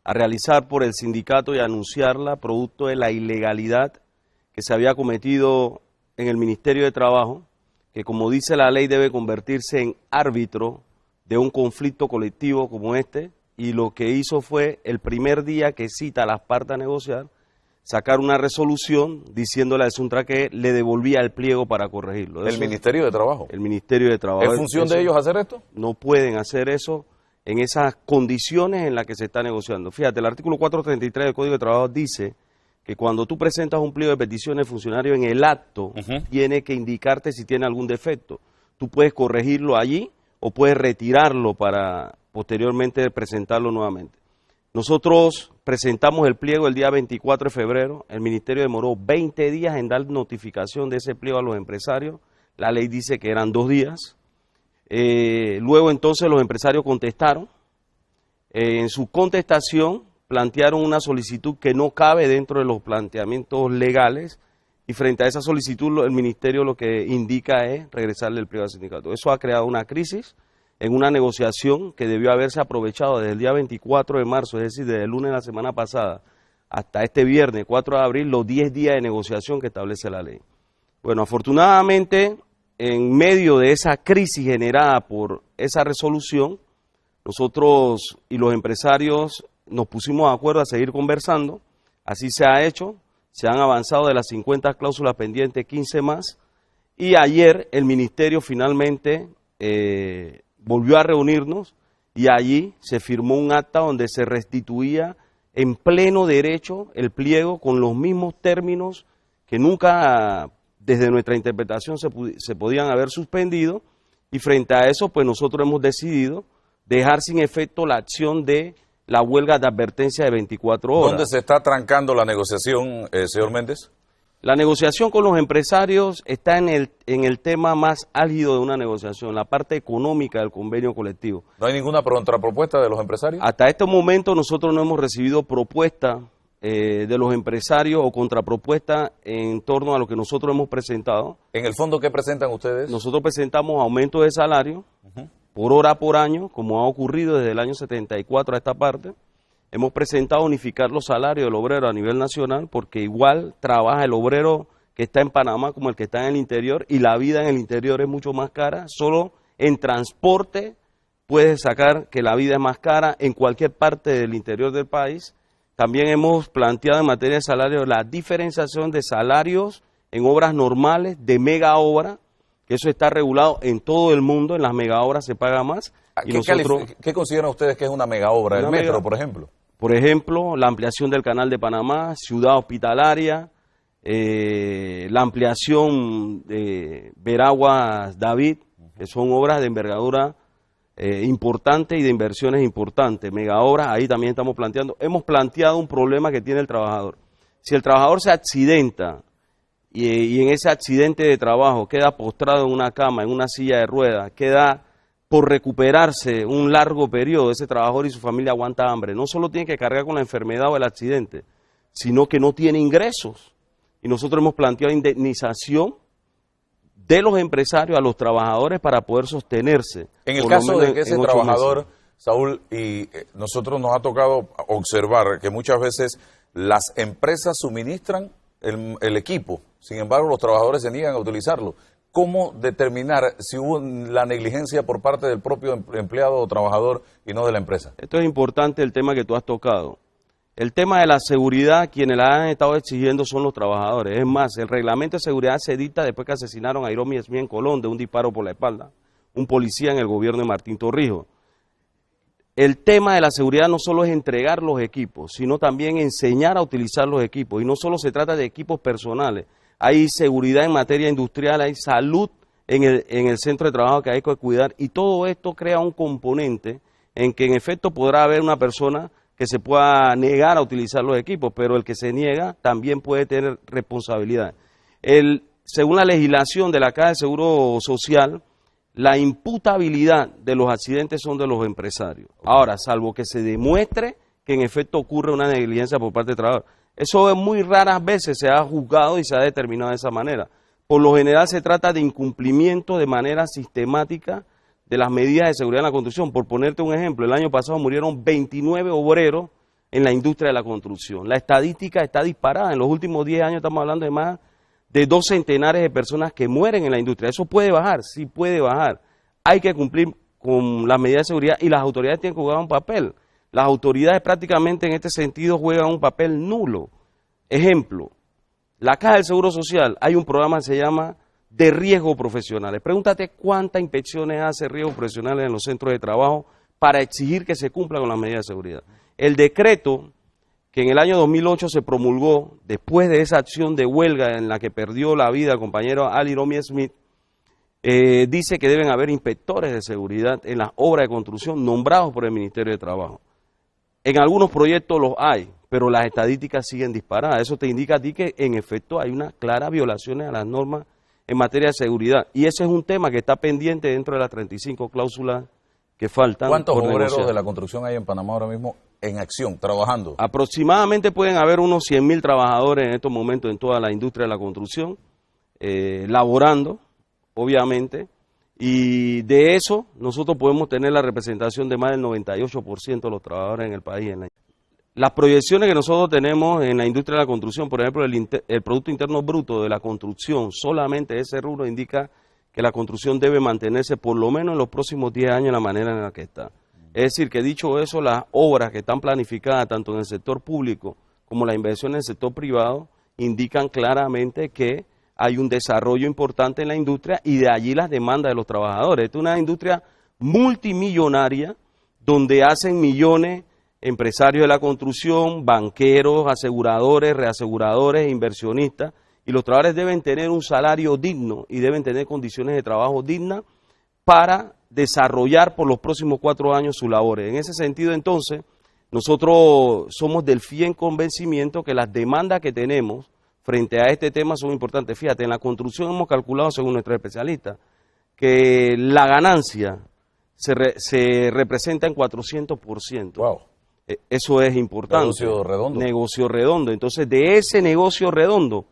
a realizar por el sindicato y anunciarla producto de la ilegalidad que se había cometido en el Ministerio de Trabajo, que como dice la ley debe convertirse en árbitro de un conflicto colectivo como este, y lo que hizo fue el primer día que cita a las partes a negociar, sacar una resolución diciéndole a Suntra que le devolvía el pliego para corregirlo. ¿El Ministerio de Trabajo? El Ministerio de Trabajo. ¿Es función de ellos hacer esto? No pueden hacer eso en esas condiciones en las que se está negociando. Fíjate, el artículo 433 del Código de Trabajo dice que cuando tú presentas un pliego de peticiones, el funcionario en el acto tiene que indicarte si tiene algún defecto. Tú puedes corregirlo allí o puedes retirarlo para posteriormente presentarlo nuevamente. Nosotros presentamos el pliego el día 24 de febrero, el Ministerio demoró 20 días en dar notificación de ese pliego a los empresarios, la ley dice que eran 2 días, luego entonces los empresarios contestaron, en su contestación plantearon una solicitud que no cabe dentro de los planteamientos legales y frente a esa solicitud el Ministerio lo que indica es regresarle el pliego al sindicato. Eso ha creado una crisis en una negociación que debió haberse aprovechado desde el día 24 de marzo, es decir, desde el lunes de la semana pasada hasta este viernes 4 de abril, los 10 días de negociación que establece la ley. Bueno, afortunadamente, en medio de esa crisis generada por esa resolución, nosotros y los empresarios nos pusimos de acuerdo a seguir conversando, así se ha hecho, se han avanzado de las 50 cláusulas pendientes 15 más, y ayer el Ministerio finalmente volvió a reunirnos y allí se firmó un acta donde se restituía en pleno derecho el pliego con los mismos términos que nunca desde nuestra interpretación se podían haber suspendido, y frente a eso pues nosotros hemos decidido dejar sin efecto la acción de la huelga de advertencia de 24 horas. ¿Dónde se está trancando la negociación, señor Méndez? La negociación con los empresarios está en el tema más álgido de una negociación, la parte económica del convenio colectivo. ¿No hay ninguna contrapropuesta de los empresarios? Hasta este momento nosotros no hemos recibido propuesta de los empresarios o contrapropuesta en torno a lo que nosotros hemos presentado. ¿En el fondo qué presentan ustedes? Nosotros presentamos aumento de salario por hora por año, como ha ocurrido desde el año 74 a esta parte. Hemos presentado unificar los salarios del obrero a nivel nacional porque igual trabaja el obrero que está en Panamá como el que está en el interior y la vida en el interior es mucho más cara. Solo en transporte puedes sacar que la vida es más cara en cualquier parte del interior del país. También hemos planteado en materia de salario la diferenciación de salarios en obras normales, de mega obra, que eso está regulado en todo el mundo, en las mega obras se paga más. Y ¿Qué consideran ustedes que es una mega obra? ¿El metro, por ejemplo? Por ejemplo, la ampliación del Canal de Panamá, ciudad hospitalaria, la ampliación de Veraguas David, que son obras de envergadura importante y de inversiones importantes, mega obras, ahí también estamos planteando. Hemos planteado un problema que tiene el trabajador. Si el trabajador se accidenta y en ese accidente de trabajo queda postrado en una cama, en una silla de ruedas, queda por recuperarse un largo periodo, ese trabajador y su familia aguanta hambre. No solo tiene que cargar con la enfermedad o el accidente, sino que no tiene ingresos. Y nosotros hemos planteado indemnización de los empresarios a los trabajadores para poder sostenerse. En el caso de que ese trabajador, Saúl, y nosotros nos ha tocado observar que muchas veces las empresas suministran el equipo, sin embargo los trabajadores se niegan a utilizarlo. ¿Cómo determinar si hubo la negligencia por parte del propio empleado o trabajador y no de la empresa? Esto es importante el tema que tú has tocado. El tema de la seguridad, quienes la han estado exigiendo son los trabajadores. Es más, el reglamento de seguridad se dicta después que asesinaron a Iromi Esmí en Colón de un disparo por la espalda, un policía en el gobierno de Martín Torrijos. El tema de la seguridad no solo es entregar los equipos, sino también enseñar a utilizar los equipos. Y no solo se trata de equipos personales. Hay seguridad en materia industrial, hay salud en el centro de trabajo que hay que cuidar y todo esto crea un componente en que en efecto podrá haber una persona que se pueda negar a utilizar los equipos, pero el que se niega también puede tener responsabilidad. Según la legislación de la Caja de Seguro Social, la imputabilidad de los accidentes son de los empresarios. Ahora, salvo que se demuestre que en efecto ocurre una negligencia por parte del trabajador. Eso muy raras veces se ha juzgado y se ha determinado de esa manera. Por lo general se trata de incumplimiento de manera sistemática de las medidas de seguridad en la construcción. Por ponerte un ejemplo, el año pasado murieron 29 obreros en la industria de la construcción. La estadística está disparada. En los últimos 10 años estamos hablando de más de 2 centenares de personas que mueren en la industria. ¿Eso puede bajar? Sí puede bajar. Hay que cumplir con las medidas de seguridad y las autoridades tienen que jugar un papel. Las autoridades prácticamente en este sentido juegan un papel nulo. Ejemplo, la Caja del Seguro Social, hay un programa que se llama de riesgo profesionales. Pregúntate cuántas inspecciones hace riesgos profesionales en los centros de trabajo para exigir que se cumpla con las medidas de seguridad. El decreto que en el año 2008 se promulgó, después de esa acción de huelga en la que perdió la vida el compañero Ali Romy Smith, dice que deben haber inspectores de seguridad en las obras de construcción nombrados por el Ministerio de Trabajo. En algunos proyectos los hay, pero las estadísticas siguen disparadas. Eso te indica a ti que en efecto hay unas claras violaciones a las normas en materia de seguridad. Y ese es un tema que está pendiente dentro de las 35 cláusulas que faltan. ¿Cuántos por obreros negociar. de la construcción hay en Panamá ahora mismo en acción, trabajando? Aproximadamente pueden haber unos 100.000 trabajadores en estos momentos en toda la industria de la construcción, laborando, obviamente, y de eso nosotros podemos tener la representación de más del 98% de los trabajadores en el país. Las proyecciones que nosotros tenemos en la industria de la construcción, por ejemplo, el Producto Interno Bruto de la construcción, solamente ese rubro indica que la construcción debe mantenerse por lo menos en los próximos 10 años en la manera en la que está. Es decir, que dicho eso, las obras que están planificadas tanto en el sector público como la inversión en el sector privado indican claramente que hay un desarrollo importante en la industria y de allí las demandas de los trabajadores. Esta es una industria multimillonaria donde hacen millones empresarios de la construcción, banqueros, aseguradores, reaseguradores, inversionistas, y los trabajadores deben tener un salario digno y deben tener condiciones de trabajo dignas para desarrollar por los próximos 4 años sus labores. En ese sentido, entonces, nosotros somos del fiel convencimiento que las demandas que tenemos frente a este tema son importantes. Fíjate, en la construcción hemos calculado, según nuestros especialistas, que la ganancia se representa en 400%. Wow. Eso es importante. Negocio redondo. Negocio redondo. Entonces, de ese negocio redondo,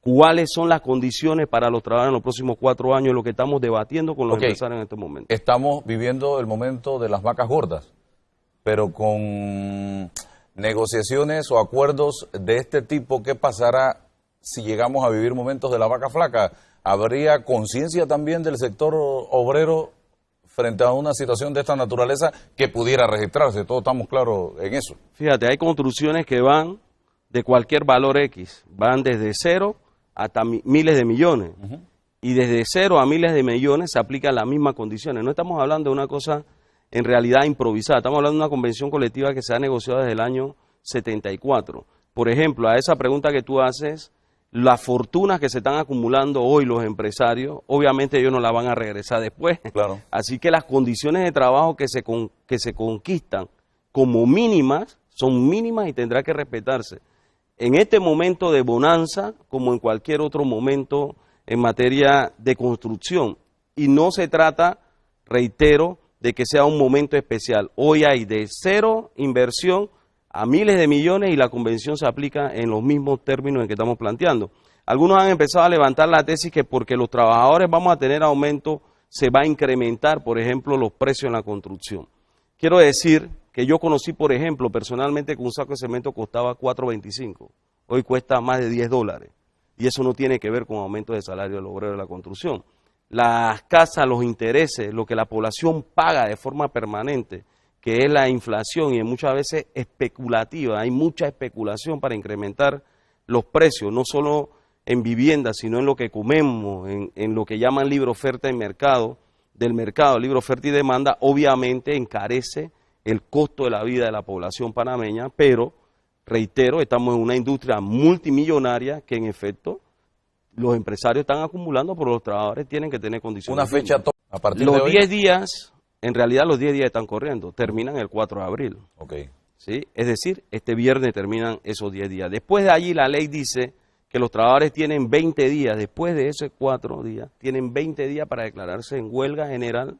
¿cuáles son las condiciones para los trabajadores en los próximos 4 años? Lo que estamos debatiendo con los empresarios en este momento. Estamos viviendo el momento de las vacas gordas, pero con negociaciones o acuerdos de este tipo, ¿qué pasará si llegamos a vivir momentos de la vaca flaca? ¿Habría conciencia también del sector obrero frente a una situación de esta naturaleza que pudiera registrarse? Todos estamos claros en eso. Fíjate, hay construcciones que van de cualquier valor X, van desde 0 hasta miles de millones. Y desde 0 a miles de millones se aplican las mismas condiciones. No estamos hablando de una cosa en realidad improvisada, estamos hablando de una convención colectiva que se ha negociado desde el año 74. Por ejemplo, a esa pregunta que tú haces, las fortunas que se están acumulando hoy los empresarios, obviamente ellos no las van a regresar después. Claro. Así que las condiciones de trabajo que se conquistan como mínimas, son mínimas y tendrá que respetarse. En este momento de bonanza, como en cualquier otro momento en materia de construcción. Y no se trata, reitero, de que sea un momento especial. Hoy hay de 0 inversión a miles de millones y la convención se aplica en los mismos términos en que estamos planteando. Algunos han empezado a levantar la tesis que porque los trabajadores vamos a tener aumento, se va a incrementar, por ejemplo, los precios en la construcción. Quiero decir que yo conocí, por ejemplo, personalmente que un saco de cemento costaba $4.25, hoy cuesta más de $10, y eso no tiene que ver con aumento de salario del obrero de la construcción. Las casas, los intereses, lo que la población paga de forma permanente, que es la inflación y muchas veces especulativa, hay mucha especulación para incrementar los precios, no solo en vivienda, sino en lo que comemos, en lo que llaman libre oferta y mercado, del mercado, libre oferta y demanda, obviamente encarece el costo de la vida de la población panameña, pero, reitero, estamos en una industria multimillonaria que en efecto los empresarios están acumulando, pero los trabajadores tienen que tener condiciones. Una fecha a partir de hoy. Los 10 días, en realidad los 10 días están corriendo, terminan el 4 de abril. Okay. ¿Sí? Es decir, este viernes terminan esos 10 días. Después de allí la ley dice que los trabajadores tienen 20 días, después de esos 4 días, tienen 20 días para declararse en huelga general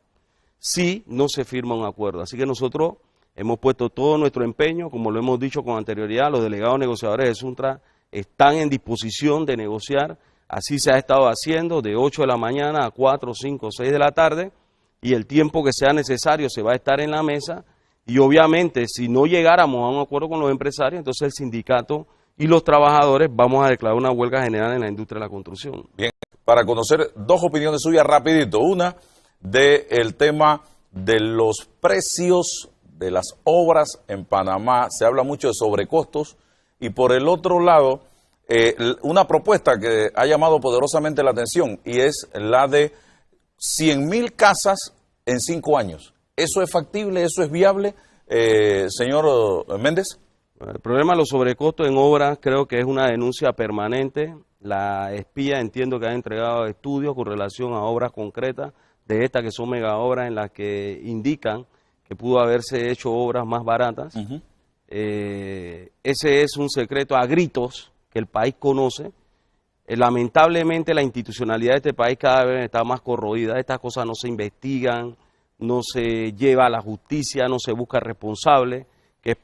si no se firma un acuerdo. Así que nosotros hemos puesto todo nuestro empeño, como lo hemos dicho con anterioridad, los delegados negociadores de Suntra están en disposición de negociar, así se ha estado haciendo de 8 de la mañana a 4, 5, 6 de la tarde, y el tiempo que sea necesario se va a estar en la mesa, y obviamente si no llegáramos a un acuerdo con los empresarios, entonces el sindicato y los trabajadores vamos a declarar una huelga general en la industria de la construcción. Bien, para conocer dos opiniones suyas rapidito. Una del tema de los precios de las obras en Panamá. Se habla mucho de sobrecostos. Y por el otro lado, una propuesta que ha llamado poderosamente la atención, y es la de 100.000 casas en 5 años. ¿Eso es factible? ¿Eso es viable, señor Méndez? El problema de los sobrecostos en obras creo que es una denuncia permanente. La espía entiendo que ha entregado estudios con relación a obras concretas de estas que son mega obras en las que indican que pudo haberse hecho obras más baratas. Ese es un secreto a gritos que el país conoce. Lamentablemente la institucionalidad de este país cada vez está más corroída. Estas cosas no se investigan, no se lleva a la justicia, no se busca responsable, que es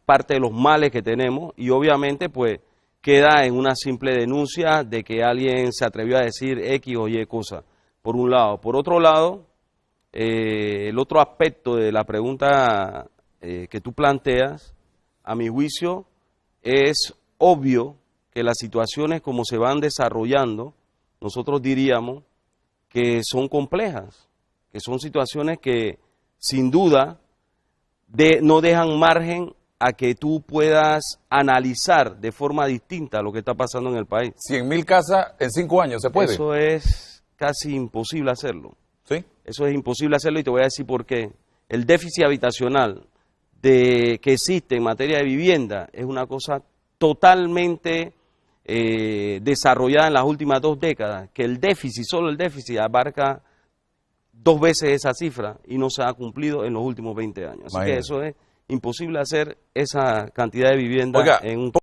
parte de los males que tenemos, y obviamente pues queda en una simple denuncia de que alguien se atrevió a decir X o Y cosa, por un lado. Por otro lado, el otro aspecto de la pregunta que tú planteas, a mi juicio, es obvio que las situaciones como se van desarrollando, nosotros diríamos que son complejas, que son situaciones que sin duda no dejan margen a que tú puedas analizar de forma distinta lo que está pasando en el país. 100.000 casas en 5 años, ¿se puede? Eso es casi imposible hacerlo. ¿Sí? Eso es imposible hacerlo, y te voy a decir por qué. El déficit habitacional que existe en materia de vivienda es una cosa totalmente desarrollada en las últimas 2 décadas, que el déficit, solo el déficit abarca 2 veces esa cifra y no se ha cumplido en los últimos 20 años. Así que eso es imposible hacer esa cantidad de vivienda en un